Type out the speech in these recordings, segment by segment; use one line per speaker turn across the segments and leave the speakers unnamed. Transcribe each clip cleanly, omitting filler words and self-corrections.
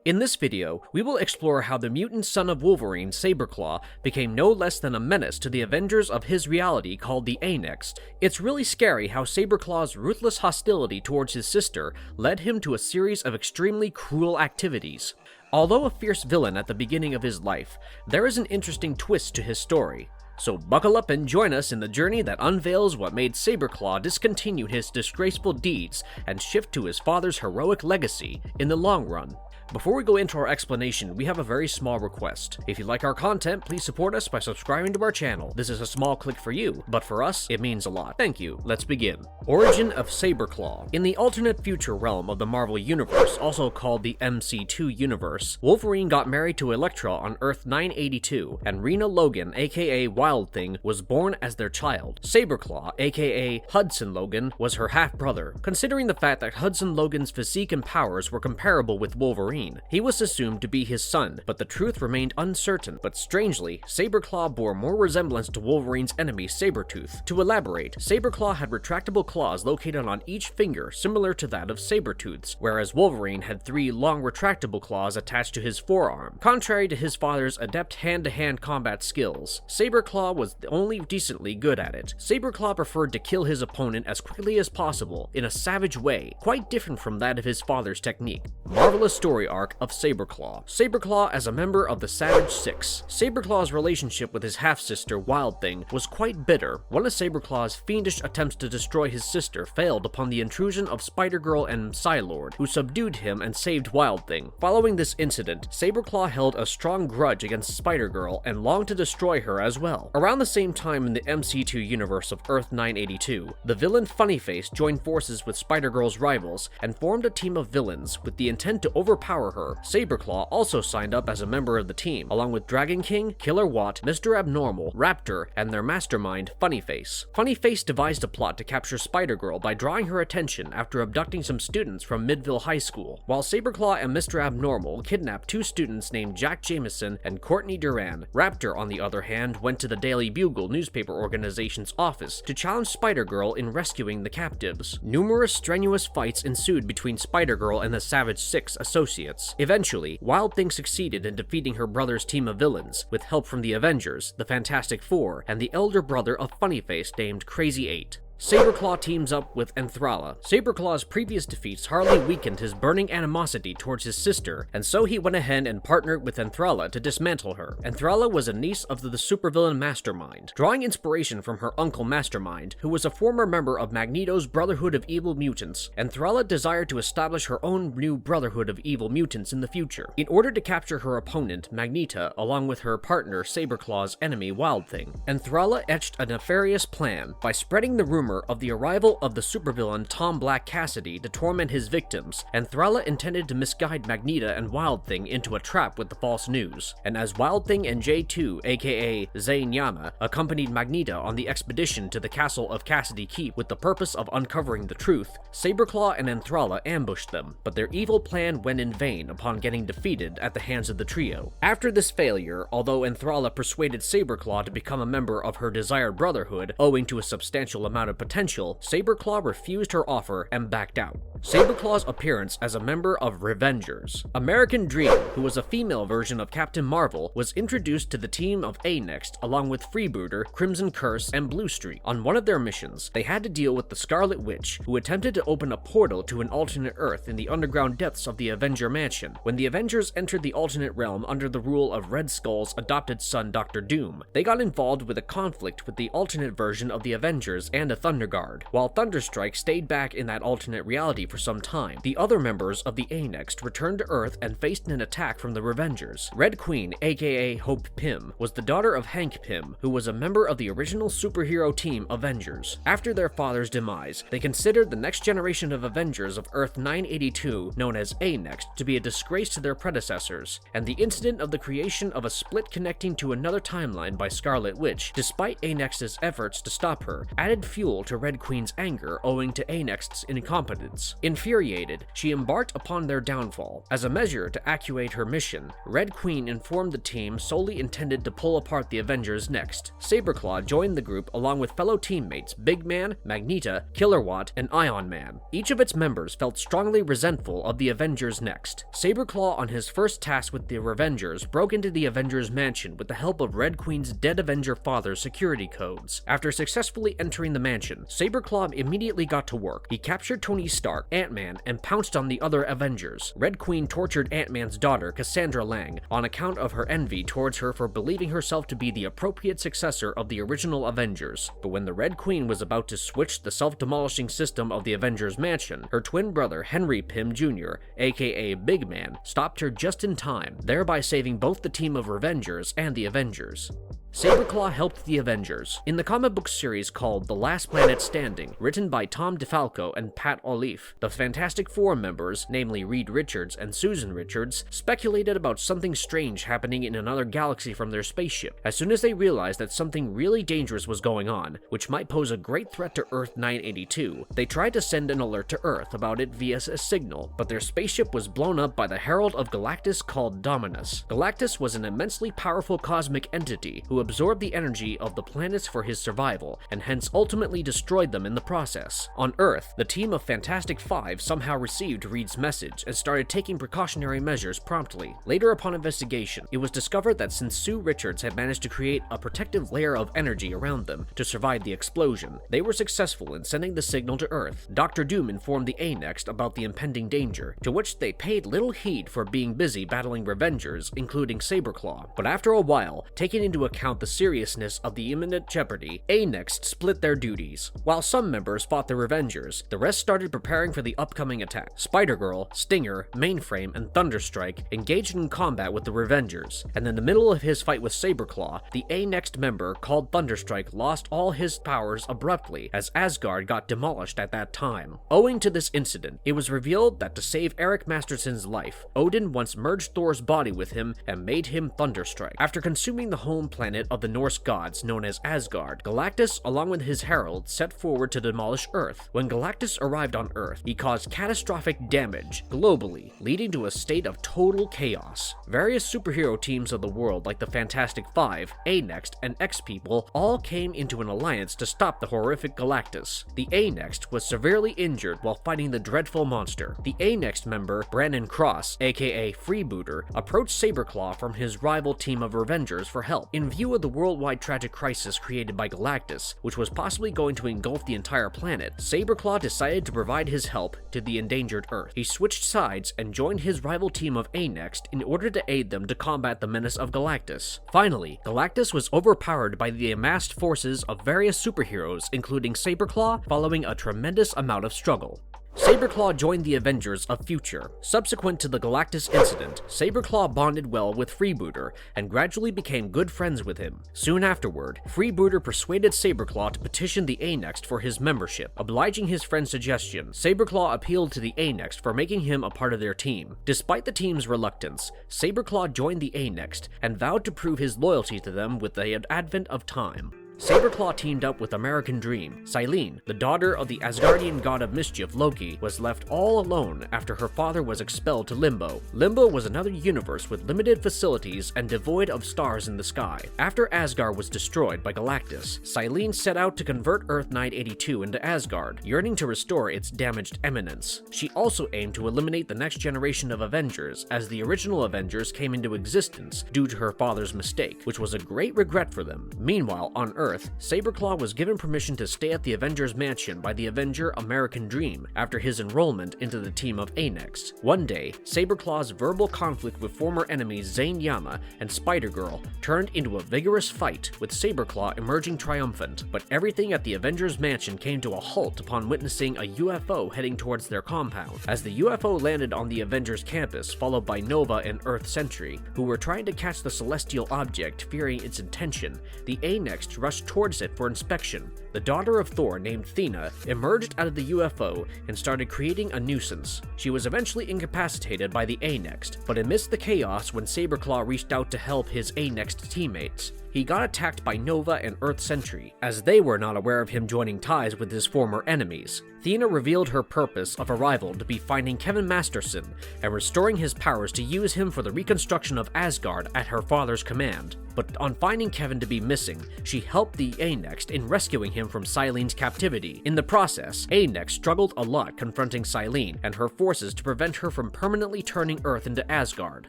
In this video, we will explore how the mutant son of Wolverine, Saberclaw, became no less than a menace to the Avengers of his reality called the A-Next. It's really scary how Saberclaw's ruthless hostility towards his sister led him to a series of extremely cruel activities. Although a fierce villain at the beginning of his life, there is an interesting twist to his story. So buckle up and join us in the journey that unveils what made Saberclaw discontinue his disgraceful deeds and shift to his father's heroic legacy in the long run. Before we go into our explanation, we have a very small request. If you like our content, please support us by subscribing to our channel. This is a small click for you, but for us, it means a lot. Thank you. Let's begin. Origin of Saberclaw. In the alternate future realm of the Marvel Universe, also called the MC2 universe, Wolverine got married to Elektra on Earth 982, and Rena Logan, aka Wild Thing, was born as their child. Saberclaw, aka Hudson Logan, was her half-brother. Considering the fact that Hudson Logan's physique and powers were comparable with Wolverine, he was assumed to be his son, but the truth remained uncertain. But strangely, Saberclaw bore more resemblance to Wolverine's enemy Sabretooth. To elaborate, Saberclaw had retractable claws located on each finger, similar to that of Sabretooth's, whereas Wolverine had 3 long retractable claws attached to his forearm. Contrary to his father's adept hand-to-hand combat skills, Saberclaw was only decently good at it. Saberclaw preferred to kill his opponent as quickly as possible, in a savage way, quite different from that of his father's technique. Marvelous story arc of Saberclaw. Saberclaw as a member of the Savage Six. Saberclaw's relationship with his half-sister Wild Thing was quite bitter. One of Saberclaw's fiendish attempts to destroy his sister failed upon the intrusion of Spider-Girl and Psylord, who subdued him and saved Wild Thing. Following this incident, Saberclaw held a strong grudge against Spider-Girl and longed to destroy her as well. Around the same time in the MC2 universe of Earth 982, the villain Funnyface joined forces with Spider-Girl's rivals and formed a team of villains with the intent to overpower her. Saberclaw also signed up as a member of the team, along with Dragon King, Killer Watt, Mr. Abnormal, Raptor, and their mastermind, Funnyface. Funnyface devised a plot to capture Spider-Girl by drawing her attention after abducting some students from Midville High School, while Saberclaw and Mr. Abnormal kidnapped 2 students named Jack Jameson and Courtney Duran. Raptor, on the other hand, went to the Daily Bugle newspaper organization's office to challenge Spider-Girl in rescuing the captives. Numerous strenuous fights ensued between Spider-Girl and the Savage Six associates. Eventually, Wild Thing succeeded in defeating her brother's team of villains, with help from the Avengers, the Fantastic Four, and the elder brother of Funnyface named Crazy 8. Saberclaw teams up with Enthralla. Saberclaw's previous defeats hardly weakened his burning animosity towards his sister, and so he went ahead and partnered with Enthralla to dismantle her. Enthralla was a niece of the supervillain Mastermind. Drawing inspiration from her uncle Mastermind, who was a former member of Magneto's Brotherhood of Evil Mutants, Enthralla desired to establish her own new Brotherhood of Evil Mutants in the future. In order to capture her opponent, Magneto, along with her partner Saberclaw's enemy Wild Thing, Enthralla etched a nefarious plan by spreading the rumor of the arrival of the supervillain Tom Black Cassidy to torment his victims. Enthralla intended to misguide Magneto and Wild Thing into a trap with the false news, and as Wild Thing and J2, aka Zainyama, accompanied Magneto on the expedition to the castle of Cassidy Keep with the purpose of uncovering the truth, Saberclaw and Enthralla ambushed them, but their evil plan went in vain upon getting defeated at the hands of the trio. After this failure, although Enthralla persuaded Saberclaw to become a member of her desired brotherhood, owing to a substantial amount of potential, Saberclaw refused her offer and backed out. Saberclaw's appearance as a member of Revengers. American Dream, who was a female version of Captain Marvel, was introduced to the team of A-Next along with Freebooter, Crimson Curse, and Blue Streak. On one of their missions, they had to deal with the Scarlet Witch, who attempted to open a portal to an alternate Earth in the underground depths of the Avenger Mansion. When the Avengers entered the alternate realm under the rule of Red Skull's adopted son Dr. Doom, they got involved with a conflict with the alternate version of the Avengers and a Thunderguard. While Thunderstrike stayed back in that alternate reality for some time, the other members of the A-Next returned to Earth and faced an attack from the Revengers. Red Queen, aka Hope Pym, was the daughter of Hank Pym, who was a member of the original superhero team Avengers. After their father's demise, they considered the next generation of Avengers of Earth 982, known as A-Next, to be a disgrace to their predecessors, and the incident of the creation of a split connecting to another timeline by Scarlet Witch, despite A-Next's efforts to stop her, added fuel fuel to Red Queen's anger owing to A-Next's incompetence. Infuriated, she embarked upon their downfall. As a measure to actuate her mission, Red Queen informed the team solely intended to pull apart the Avengers next. Saberclaw joined the group along with fellow teammates Big Man, Magneto, Killerwatt, and Ion Man. Each of its members felt strongly resentful of the Avengers next. Saberclaw, on his first task with the Revengers, broke into the Avengers mansion with the help of Red Queen's dead Avenger father's security codes. After successfully entering the mansion, Saberclaw immediately got to work. He captured Tony Stark, Ant-Man, and pounced on the other Avengers. Red Queen tortured Ant-Man's daughter, Cassandra Lang, on account of her envy towards her for believing herself to be the appropriate successor of the original Avengers. But when the Red Queen was about to switch the self-demolishing system of the Avengers mansion, her twin brother Henry Pym Jr., aka Big Man, stopped her just in time, thereby saving both the team of Revengers and the Avengers. Saberclaw helped the Avengers. In the comic book series called The Last Planet Standing, written by Tom DeFalco and Pat Olliffe, the Fantastic Four members, namely Reed Richards and Susan Richards, speculated about something strange happening in another galaxy from their spaceship. As soon as they realized that something really dangerous was going on, which might pose a great threat to Earth 982, they tried to send an alert to Earth about it via a signal, but their spaceship was blown up by the Herald of Galactus called Dominus. Galactus was an immensely powerful cosmic entity who absorbed the energy of the planets for his survival, and hence ultimately destroyed them in the process. On Earth, the team of Fantastic Five somehow received Reed's message and started taking precautionary measures promptly. Later, upon investigation, it was discovered that since Sue Richards had managed to create a protective layer of energy around them to survive the explosion, they were successful in sending the signal to Earth. Dr. Doom informed the A-Next about the impending danger, to which they paid little heed for being busy battling Revengers, including Saberclaw. But after a while, taking into account the seriousness of the imminent jeopardy, A-Next split their duties. While some members fought the Revengers, the rest started preparing for the upcoming attack. Spider-Girl, Stinger, Mainframe, and Thunderstrike engaged in combat with the Revengers, and in the middle of his fight with Saberclaw, the A-Next member called Thunderstrike lost all his powers abruptly as Asgard got demolished at that time. Owing to this incident, it was revealed that to save Eric Masterson's life, Odin once merged Thor's body with him and made him Thunderstrike. After consuming the home planet of the Norse gods known as Asgard, Galactus, along with his herald, set forward to demolish Earth. When Galactus arrived on Earth, he caused catastrophic damage globally, leading to a state of total chaos. Various superhero teams of the world like the Fantastic Five, A-Next, and X-People all came into an alliance to stop the horrific Galactus. The A-Next was severely injured while fighting the dreadful monster. The A-Next member, Brandon Cross, aka Freebooter, approached Saberclaw from his rival team of Revengers for help. In view of the worldwide tragic crisis created by Galactus, which was possibly going to engulf the entire planet, Saberclaw decided to provide his help to the endangered Earth. He switched sides and joined his rival team of A-Next in order to aid them to combat the menace of Galactus. Finally, Galactus was overpowered by the amassed forces of various superheroes, including Saberclaw, following a tremendous amount of struggle. Saberclaw joined the Avengers of Future. Subsequent to the Galactus incident, Saberclaw bonded well with Freebooter and gradually became good friends with him. Soon afterward, Freebooter persuaded Saberclaw to petition the A-Next for his membership. Obliging his friend's suggestion, Saberclaw appealed to the A-Next for making him a part of their team. Despite the team's reluctance, Saberclaw joined the A-Next and vowed to prove his loyalty to them with the advent of time. Saberclaw teamed up with American Dream. Silene, the daughter of the Asgardian god of mischief Loki, was left all alone after her father was expelled to Limbo. Limbo was another universe with limited facilities and devoid of stars in the sky. After Asgard was destroyed by Galactus, Silene set out to convert Earth 982 into Asgard, yearning to restore its damaged eminence. She also aimed to eliminate the next generation of Avengers, as the original Avengers came into existence due to her father's mistake, which was a great regret for them. Meanwhile, on Earth, Saberclaw was given permission to stay at the Avengers mansion by the Avenger American Dream after his enrollment into the team of A-Next. One day, Saberclaw's verbal conflict with former enemies Zane Yama and Spider-Girl turned into a vigorous fight, with Saberclaw emerging triumphant, but everything at the Avengers mansion came to a halt upon witnessing a UFO heading towards their compound. As the UFO landed on the Avengers campus, followed by Nova and Earth Sentry, who were trying to catch the celestial object, fearing its intention, the A-Next rushed towards it for inspection. the daughter of Thor named Thena emerged out of the UFO and started creating a nuisance. She was eventually incapacitated by the A-Next, but amidst the chaos when Saberclaw reached out to help his A-Next teammates, he got attacked by Nova and Earth Sentry, as they were not aware of him joining ties with his former enemies. Thena revealed her purpose of arrival to be finding Kevin Masterson and restoring his powers to use him for the reconstruction of Asgard at her father's command. But on finding Kevin to be missing, she helped the A-Next in rescuing him from Silene's captivity. In the process, A-Next struggled a lot confronting Silene and her forces to prevent her from permanently turning Earth into Asgard.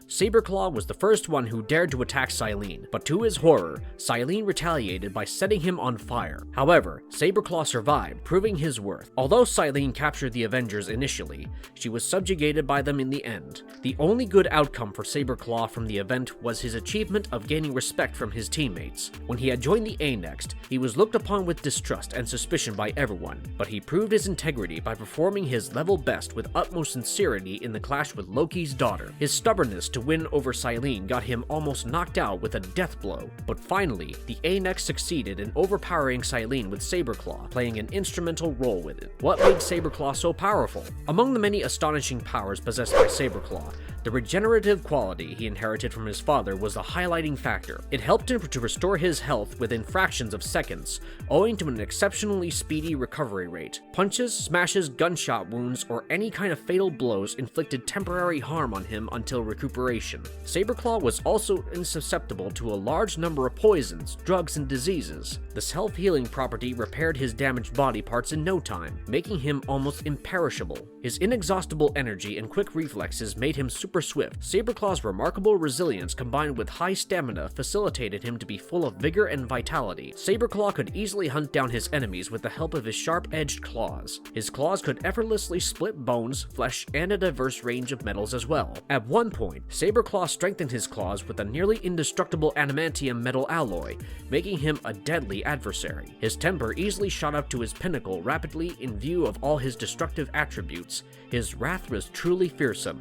Saberclaw was the first one who dared to attack Silene, but to his horror, Silene retaliated by setting him on fire. However, Saberclaw survived, proving his worth. Although Silene captured the Avengers initially, she was subjugated by them in the end. The only good outcome for Saberclaw from the event was his achievement of gaining respect from his teammates. When he had joined the A-Next, he was looked upon with distrust and suspicion by everyone, but he proved his integrity by performing his level best with utmost sincerity in the clash with Loki's daughter. His stubbornness to win over Silene got him almost knocked out with a death blow, but finally, the A-Next succeeded in overpowering Silene with Saberclaw, playing an instrumental role with it. What made Saberclaw so powerful? Among the many astonishing powers possessed by Saberclaw, the regenerative quality he inherited from his father was the highlighting factor. It helped him to restore his health within fractions of seconds, owing to an exceptionally speedy recovery rate. Punches, smashes, gunshot wounds, or any kind of fatal blows inflicted temporary harm on him until recuperation. Saberclaw was also insusceptible to a large number of poisons, drugs, and diseases. The self-healing property repaired his damaged body parts in no time, making him almost imperishable. His inexhaustible energy and quick reflexes made him super swift. Saberclaw's remarkable resilience combined with high stamina facilitated him to be full of vigor and vitality. Saberclaw could easily hunt down his enemies with the help of his sharp-edged claws. His claws could effortlessly split bones, flesh, and a diverse range of metals as well. At one point, Saberclaw strengthened his claws with a nearly indestructible adamantium metal alloy, making him a deadly adversary. His temper easily shot up to his pinnacle rapidly in view of all his destructive attributes. His wrath was truly fearsome.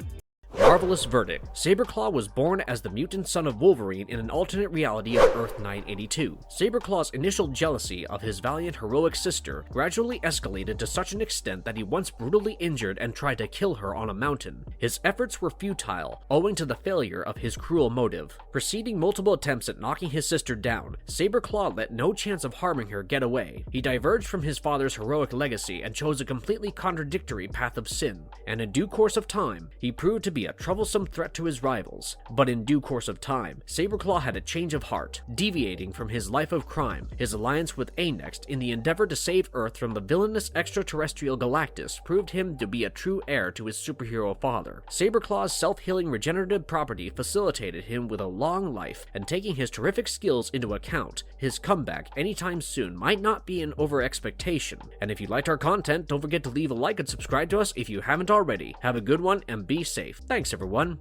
Marvelous verdict. Saberclaw was born as the mutant son of Wolverine in an alternate reality of Earth 982. Saberclaw's initial jealousy of his valiant heroic sister gradually escalated to such an extent that he once brutally injured and tried to kill her on a mountain. His efforts were futile, owing to the failure of his cruel motive. Preceding multiple attempts at knocking his sister down, Saberclaw let no chance of harming her get away. He diverged from his father's heroic legacy and chose a completely contradictory path of sin, and in due course of time, he proved to be a troublesome threat to his rivals. But in due course of time, Saberclaw had a change of heart, deviating from his life of crime. His alliance with A-Next in the endeavor to save Earth from the villainous extraterrestrial Galactus proved him to be a true heir to his superhero father. Saberclaw's self-healing regenerative property facilitated him with a long life, and taking his terrific skills into account, his comeback anytime soon might not be an over-expectation. And if you liked our content, don't forget to leave a like and subscribe to us if you haven't already. Have a good one and be safe. Thanks everyone.